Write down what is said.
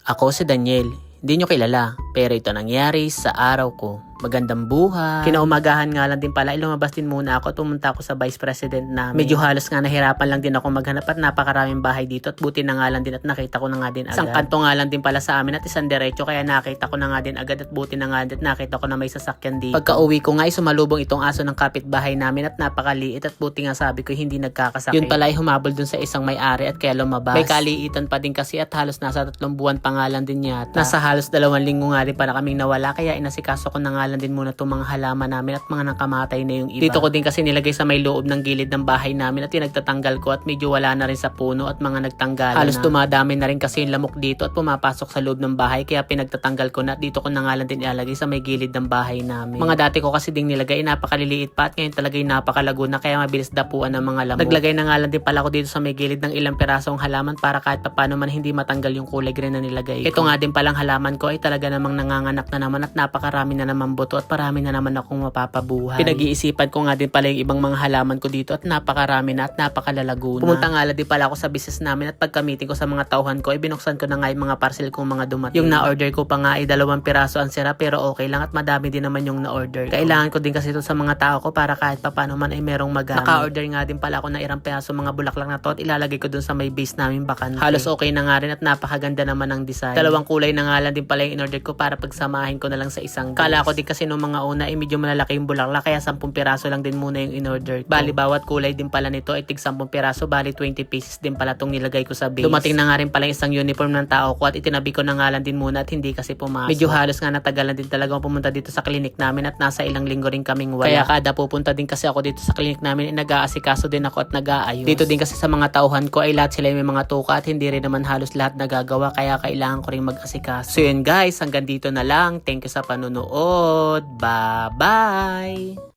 Ako si Daniel. Hindi nyo kilala, pero ito nangyari sa araw ko. Magandang buhay. Kinaumagahan nga lang din pala, lumabas din muna ako at pumunta ako sa vice president namin. Medyo halos nga nahirapan lang din ako maghanap at napakaraming bahay dito at buti na nga lang din at nakita ko na nga din agad. Isang kanto nga lang din pala sa amin at isang diretso kaya nakita ko na nga din agad at buti na nga din at nakita ko na may sasakyan dito. Pagka uwi ko nga ay sumalubong itong aso ng kapitbahay namin at napakaliit at buti nga sabi ko hindi nagkakasakit. Yun pala ay humabol dun sa isang may-ari at kaya lumabas. May kaliitan pa din kasi at halos nasa 3 buwan pa nga lang din yata. Nasa halos 2 linggo nga din para kaming nawala kaya inasikaso ko na nga lang din muna itong mga halaman namin at mga nakamatay na yung iba. Dito ko din kasi nilagay sa may loob ng gilid ng bahay namin at pinagtatanggal ko at medyo wala na rin sa puno at mga nagtanggal halos na. Dumadami na rin kasi yung lamok dito at pumapasok sa loob ng bahay kaya pinagtatanggal ko na at dito ko na nga lang din ilalagay sa may gilid ng bahay namin. Mga dati ko kasi ding nilagay napakaliliit pa at ngayon talaga yung napakalago na kaya mabilis dapuan ng mga lamok. Naglagay na nga lang din pala ko dito sa may gilid ng ilang pirasong halaman para kahit paano man hindi matanggal yung kulay green na nilagay ko. Ito nga din palang halaman ko ay talaga namang nanganganak na naman at napakarami na naman buto at parami na naman akong mapapabuhay. Pinag-iisipan ko nga din pala yung ibang mga halaman ko dito at napakarami na at napakalalago na. Pumunta nga lang din pala ako sa business namin at pagka-meeting ko sa mga tauhan ko ay binuksan ko na nga yung mga parcel kong mga dumating. Yung na-order ko pa nga ay 2 piraso ang sira pero okay lang at madami din naman yung na-order. Kailangan ko din kasi ito sa mga tao ko para kahit paano man ay merong magamit. Naka-order nga din pala ako ng ilang piraso mga bulaklak na to at ilalagay ko dun sa may base namin bakante. Halos okay na nga rin at napakaganda naman ng design. 2 kulay na nga lang din pala yung in-order ko para pagsamahin ko na lang sa isang base. Kala ko din kasi nung mga una ay medyo malalaki yung bulaklak kaya 10 piraso lang din muna yung in-order ko. Bali bawat kulay din pala nito ay tig 10 piraso bali 20 pieces din pala tong nilagay ko sa base. Dumating na nga rin pala isang uniform ng tao ko at itinabi ko na nga lang din muna at hindi kasi pumasok. Medyo halos nga natagalan din talaga ako pumunta dito sa clinic namin at nasa ilang linggo rin kaming wala. Kaya kada pupunta din kasi ako dito sa clinic namin ay nag-aasikaso din ako at nag-aayos. Dito din kasi sa mga tauhan ko ay lahat sila may mga tuka at hindi rin naman halos lahat nagagawa kaya kailangan ko rin mag-asikaso. So yun guys, hanggang dito na lang. Thank you sa panunood. Bye-bye!